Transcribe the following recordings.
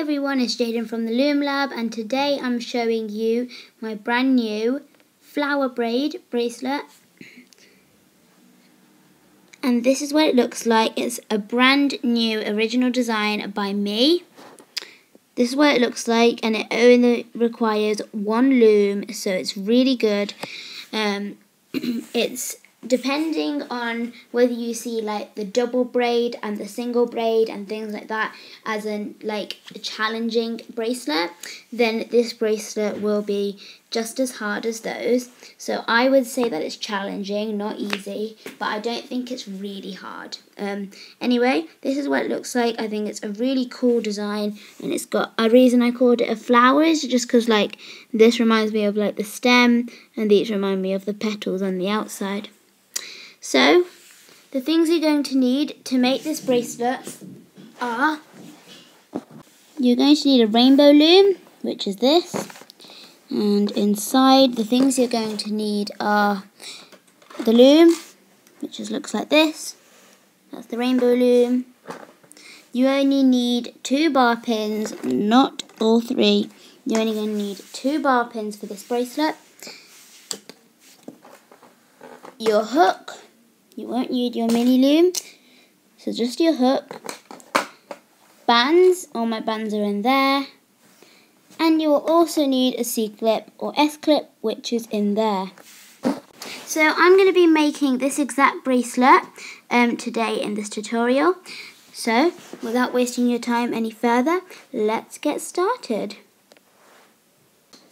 everyone, it's Jaidan from the Loom Lab, and today I'm showing you my brand new flower braid bracelet. And this is what it looks like. It's a brand new original design by me. This is what it looks like, and it only requires one loom, so it's really good. It's depending on whether you see like the double braid and the single braid and things like that as a challenging bracelet, then this bracelet will be just as hard as those. So I would say that it's challenging, not easy, but I don't think it's really hard. Anyway, this is what it looks like. I think it's a really cool design, and it's got a reason I called it a flower is just because like this reminds me of like the stem, and these remind me of the petals on the outside. So, the things you're going to need to make this bracelet are, you're going to need a rainbow loom, which is this, and inside the things you're going to need are the loom, which just looks like this. That's the rainbow loom. You only need 2 bar pins, not all 3. You're only going to need 2 bar pins for this bracelet. Your hook. You won't need your mini loom, so just your hook. Bands, all my bands are in there. And you will also need a C-clip or S-clip, which is in there. So I'm going to be making this exact bracelet today in this tutorial. So without wasting your time any further, let's get started.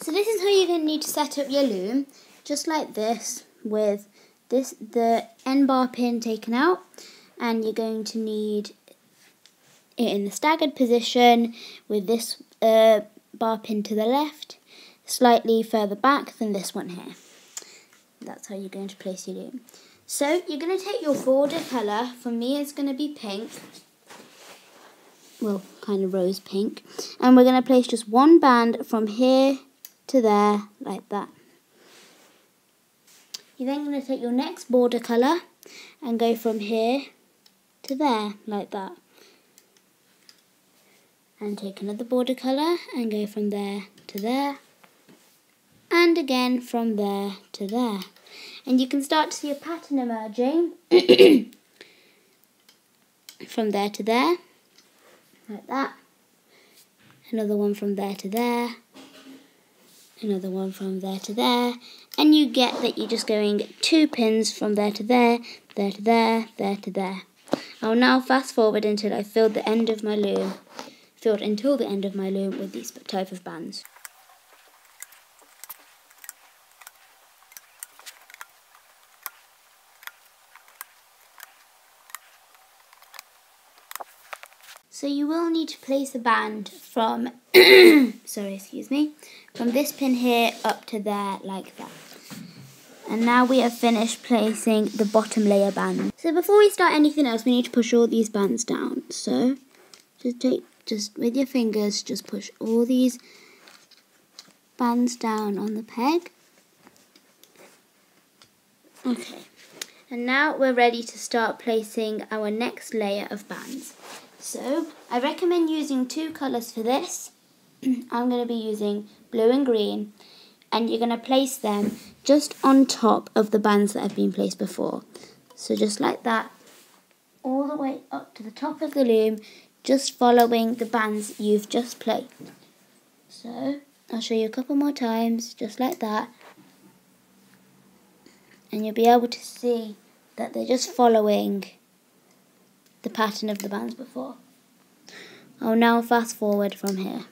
So this is how you're going to need to set up your loom, just like this, with the end bar pin taken out, and you're going to need it in the staggered position with this bar pin to the left, slightly further back than this one here. That's how you're going to place your loom. So you're going to take your border colour. For me it's going to be pink, well, kind of rose pink, and we're going to place just one band from here to there like that. You're then going to take your next border colour and go from here to there, like that. And take another border colour and go from there to there. And again from there to there. And you can start to see a pattern emerging from there to there, like that. Another one from there to there. Another one from there to there, and you get that you're just going 2 pins from there to there, there to there, there to there. I'll now fast forward until I've filled the end of my loom, with these type of bands. So you will need to place a band from, from this pin here up to there like that. And now we have finished placing the bottom layer band. So before we start anything else, we need to push all these bands down. So just with your fingers, just push all these bands down on the peg. Okay. And now we're ready to start placing our next layer of bands. So, I recommend using 2 colours for this. I'm going to be using blue and green, and you're going to place them just on top of the bands that have been placed before. So just like that, all the way up to the top of the loom, just following the bands you've just placed. So, I'll show you a couple more times, just like that. And you'll be able to see that they're just following the pattern of the bands before. I'll now fast forward from here.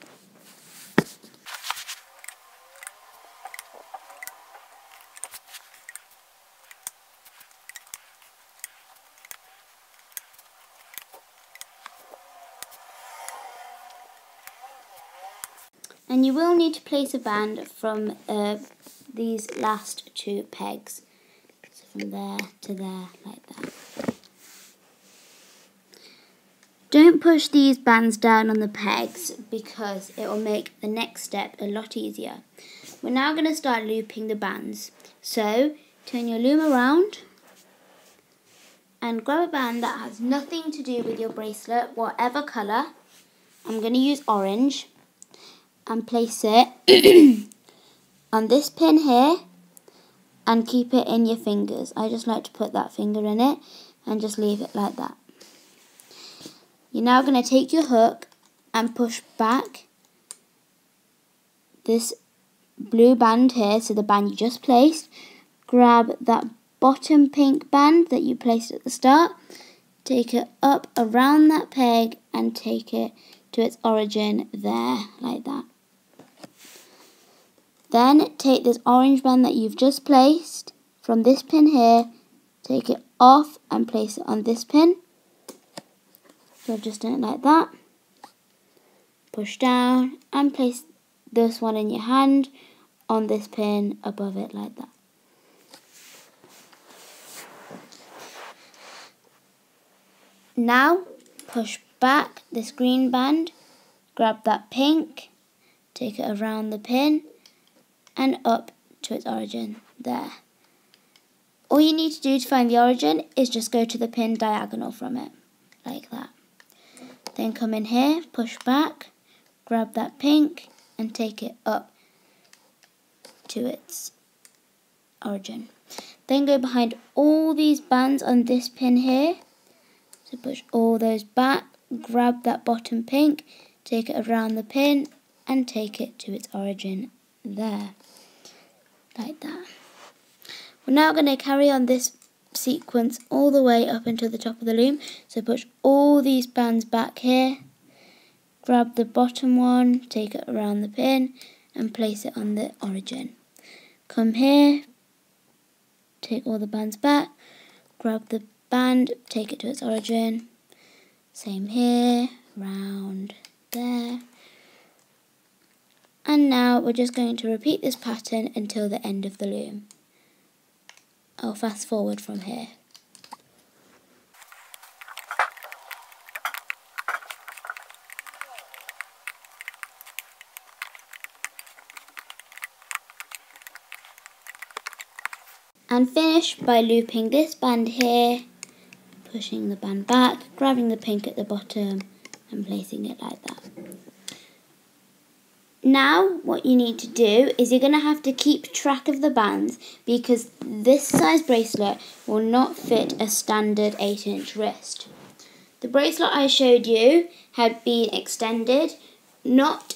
And you will need to place a band from these last 2 pegs. So from there to there, like that. Don't push these bands down on the pegs because it will make the next step a lot easier. We're now going to start looping the bands. So turn your loom around and grab a band that has nothing to do with your bracelet, whatever colour, I'm going to use orange and place it on this pin here and keep it in your fingers. I just like to put that finger in it and just leave it like that. You're now going to take your hook and push back this blue band here, so the band you just placed. Grab that bottom pink band that you placed at the start, take it up around that peg and take it to its origin there, like that. Then take this orange band that you've just placed from this pin here, take it off and place it on this pin. So I've just done it like that. Push down and place this one in your hand on this pin above it like that. Now push back this green band, grab that pink, take it around the pin and up to its origin there. All you need to do to find the origin is just go to the pin diagonal from it, like that. Then come in here, push back, grab that pink and take it up to its origin. Then go behind all these bands on this pin here. So push all those back, grab that bottom pink, take it around the pin and take it to its origin there, like that. We're now going to carry on this sequence all the way up until the top of the loom. So push all these bands back here, grab the bottom one, take it around the pin and place it on the origin. Come here, take all the bands back, grab the band, take it to its origin. Same here, round there. And now we're just going to repeat this pattern until the end of the loom. I'll fast forward from here. And finish by looping this band here, pushing the band back, grabbing the pink at the bottom and placing it like that. Now what you need to do is you're going to have to keep track of the bands because this size bracelet will not fit a standard 8-inch wrist. The bracelet I showed you had been extended, not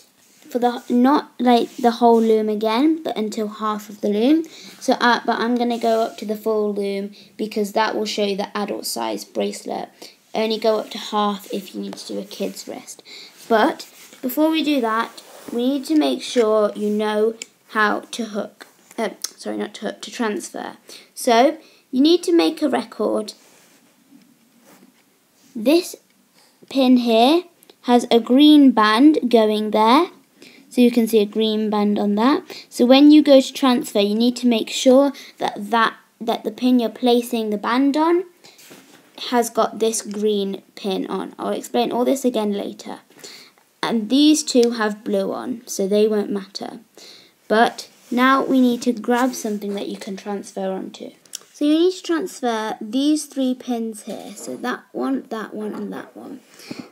like the whole loom again, but until half of the loom. So, but I'm going to go up to the full loom because that will show you the adult size bracelet. Only go up to half if you need to do a kid's wrist. But before we do that, we need to make sure you know how to hook. To transfer. So you need to make a record. This pin here has a green band going there. So you can see a green band on that. So when you go to transfer, you need to make sure that the pin you're placing the band on has got this green pin on. I'll explain all this again later. And these two have blue on, so they won't matter. But now we need to grab something that you can transfer onto. So you need to transfer these 3 pins here. So that one, and that one.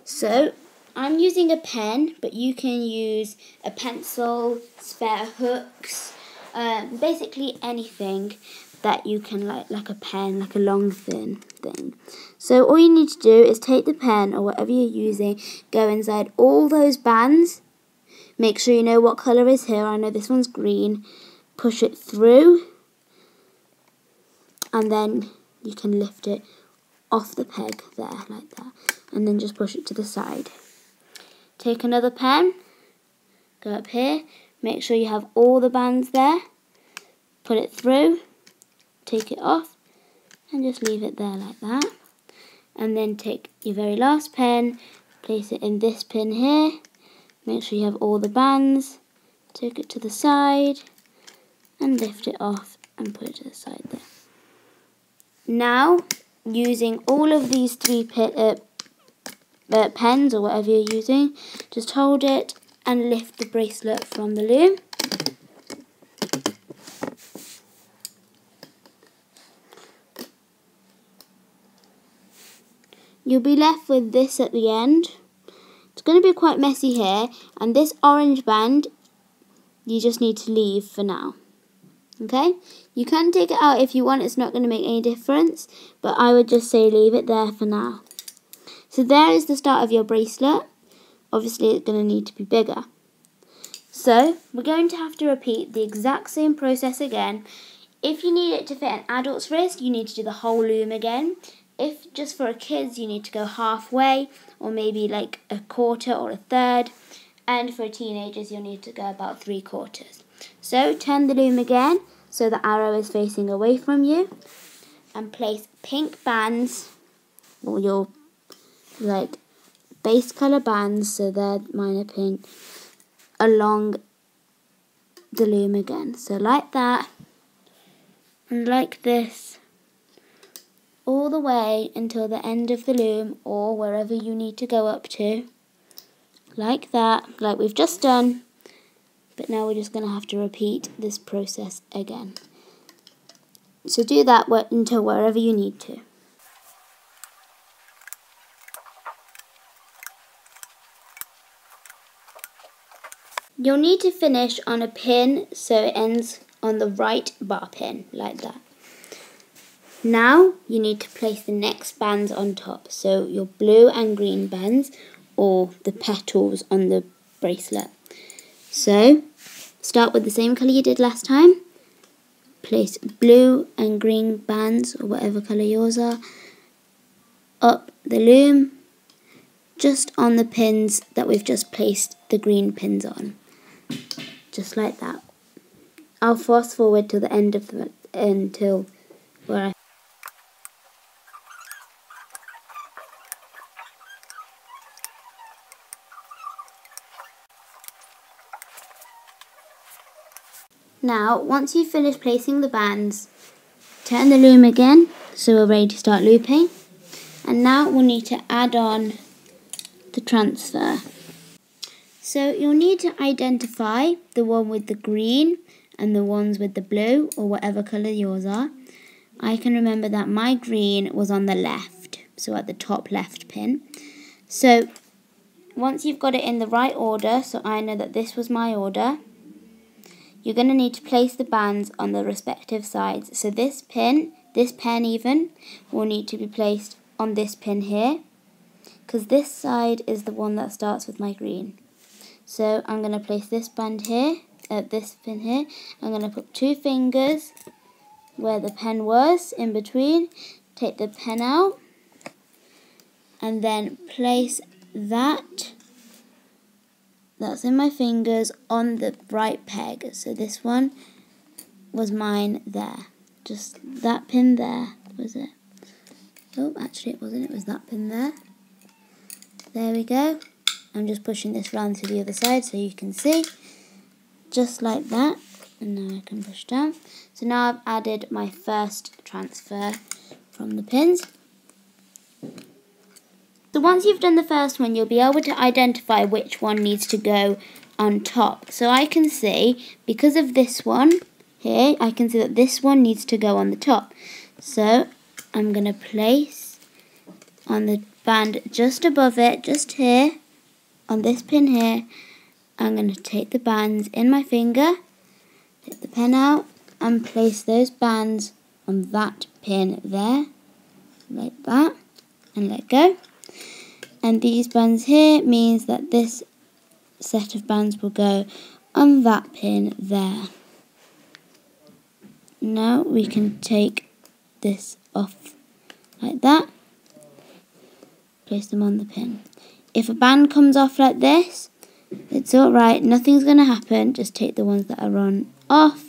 So I'm using a pen, but you can use a pencil, spare hooks, basically anything that you can like a pen, like a long thin thing. So all you need to do is take the pen or whatever you're using, go inside all those bands, make sure you know what colour is here. I know this one's green. Push it through and then you can lift it off the peg there like that and then just push it to the side. Take another pen, go up here, make sure you have all the bands there, put it through, take it off and just leave it there like that. And then take your very last pen, place it in this pin here, make sure you have all the bands, take it to the side and lift it off and put it to the side there. Now, using all of these 3 pens or whatever you're using, just hold it and lift the bracelet from the loom. You'll be left with this at the end. It's going to be quite messy here, and this orange band you just need to leave for now. Okay, you can take it out if you want, it's not going to make any difference, but I would just say leave it there for now. So there is the start of your bracelet. Obviously it's going to need to be bigger. So we're going to have to repeat the exact same process again. If you need it to fit an adult's wrist, you need to do the whole loom again. If just for a kid's, you need to go halfway, or maybe like a quarter or a third. And for teenagers, you'll need to go about 3/4. So turn the loom again so the arrow is facing away from you, and place pink bands, or your like base colour bands, so mine are pink, along the loom again. So like that, and like this, all the way until the end of the loom, or wherever you need to go up to, like that, like we've just done. But now we're just going to have to repeat this process again. So do that until wherever you need to. You'll need to finish on a pin so it ends on the right bar pin, like that. Now you need to place the next bands on top. So your blue and green bands, or the petals on the bracelet. So start with the same colour you did last time. Place blue and green bands, or whatever colour yours are, up the loom, just on the pins that we've just placed the green pins on. Just like that. I'll fast forward till the end of until where I Now, once you've finished placing the bands, turn the loom again, so we're ready to start looping. And now we'll need to add on the transfer. So you'll need to identify the one with the green and the ones with the blue, or whatever colour yours are. I can remember that my green was on the left, so at the top left pin. So once you've got it in the right order, so I know that this was my order, you're going to need to place the bands on the respective sides. So this pen even, will need to be placed on this pin here, because this side is the one that starts with my green. So I'm going to place this band here, this pin here. I'm going to put 2 fingers where the pen was, in between, take the pen out, and then place that's in my fingers on the right peg. So this one was mine there. Just that pin there, was it? Oh, actually it wasn't, it was that pin there. There we go. I'm just pushing this round to the other side so you can see. Just like that. And now I can push down. So now I've added my first transfer from the pins. So once you've done the first one, you'll be able to identify which one needs to go on top. So I can see, because of this one here, I can see that this one needs to go on the top. So I'm going to place on the band just above it, just here, on this pin here, I'm going to take the bands in my finger, take the pen out, and place those bands on that pin there, like that, and let go. And these bands here means that this set of bands will go on that pin there. Now we can take this off like that, place them on the pin. If a band comes off like this, it's alright, nothing's going to happen, just take the ones that are on off,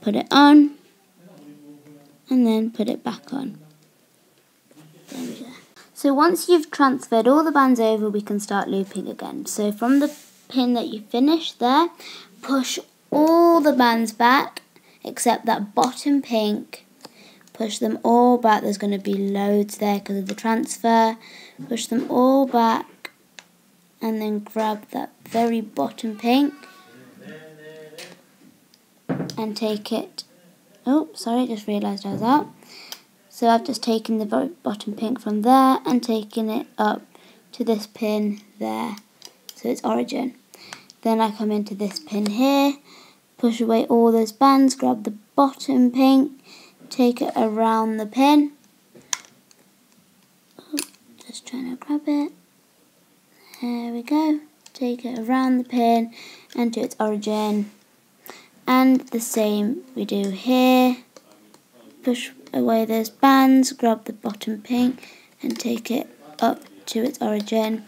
put it on, and then put it back on. There we go. So once you've transferred all the bands over, we can start looping again. So from the pin that you finished there, push all the bands back, except that bottom pink. Push them all back, there's going to be loads there because of the transfer. Push them all back, and then grab that very bottom pink and take it. Oh, sorry, just realised I was out. So I've just taken the bottom pink from there and taken it up to this pin there, so it's origin. Then I come into this pin here, push away all those bands, grab the bottom pink, take it around the pin. Oh, just trying to grab it. There we go. Take it around the pin and to its origin. And the same we do here. Push away those bands, grab the bottom pink and take it up to its origin.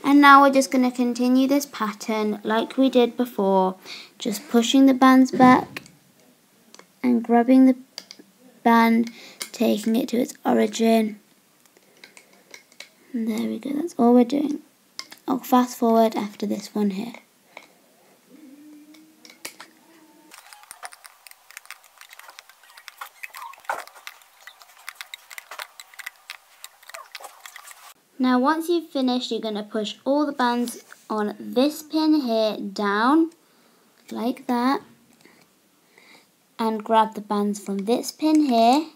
And now we're just going to continue this pattern like we did before, just pushing the bands back and grabbing the band, taking it to its origin. And there we go, that's all we're doing. I'll fast forward after this one here. Now once you've finished, you're going to push all the bands on this pin here down, like that, and grab the bands from this pin here,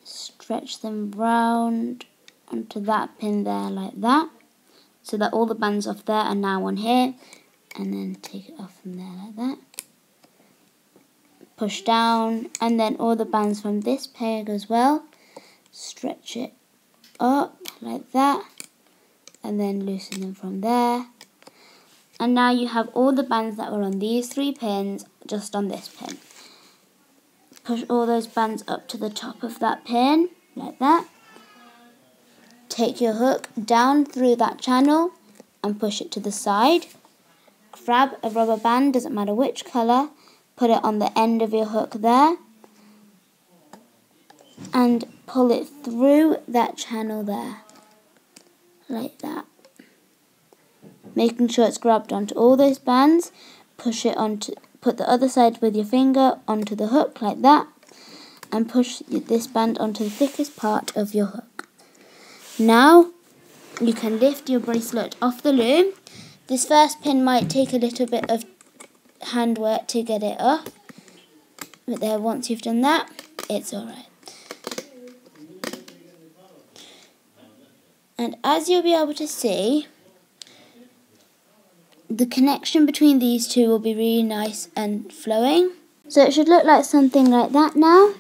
stretch them round onto that pin there like that, so that all the bands off there are now on here, and then take it off from there like that. Push down, and then all the bands from this peg as well, stretch it up like that, and then loosen them from there. And now you have all the bands that were on these 3 pins just on this pin. Push all those bands up to the top of that pin like that. Take your hook down through that channel and push it to the side. Grab a rubber band, doesn't matter which colour, put it on the end of your hook there and pull it through that channel there, like that. Making sure it's grabbed onto all those bands, push it onto, put the other side with your finger onto the hook like that, and push this band onto the thickest part of your hook. Now you can lift your bracelet off the loom. This first pin might take a little bit of handwork to get it up, but there, once you've done that, it's alright. And as you'll be able to see, the connection between these two will be really nice and flowing. So it should look like something like that now.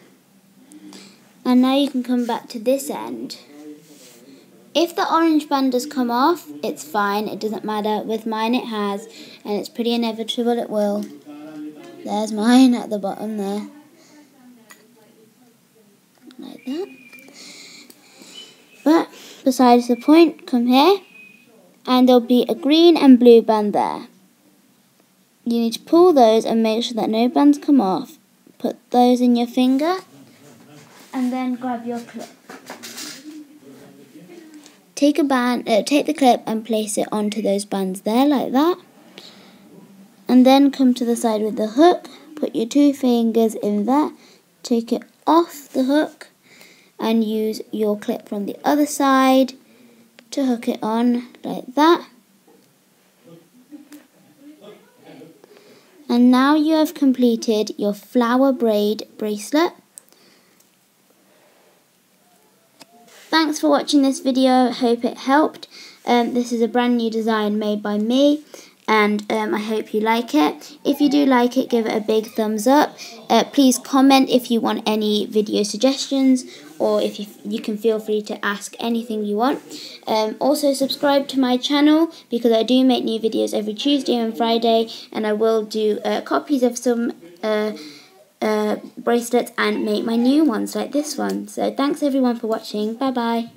And now you can come back to this end. If the orange band does come off, it's fine, it doesn't matter. With mine it has, and it's pretty inevitable it will. There's mine at the bottom there. Like that. But besides the point, come here, and there'll be a green and blue band there. You need to pull those and make sure that no bands come off. Put those in your finger, and then grab your clip. Take the clip and place it onto those bands there, like that. And then come to the side with the hook, put your 2 fingers in there, take it off the hook, and use your clip from the other side to hook it on like that. And now you have completed your flower braid bracelet. Thanks for watching this video, hope it helped. This is a brand new design made by me, and I hope you like it. If you do like it, give it a big thumbs up. Please comment if you want any video suggestions, or if you can feel free to ask anything you want. Also subscribe to my channel, because I do make new videos every Tuesday and Friday, and I will do copies of some bracelets and make my new ones like this one. So thanks everyone for watching. Bye bye.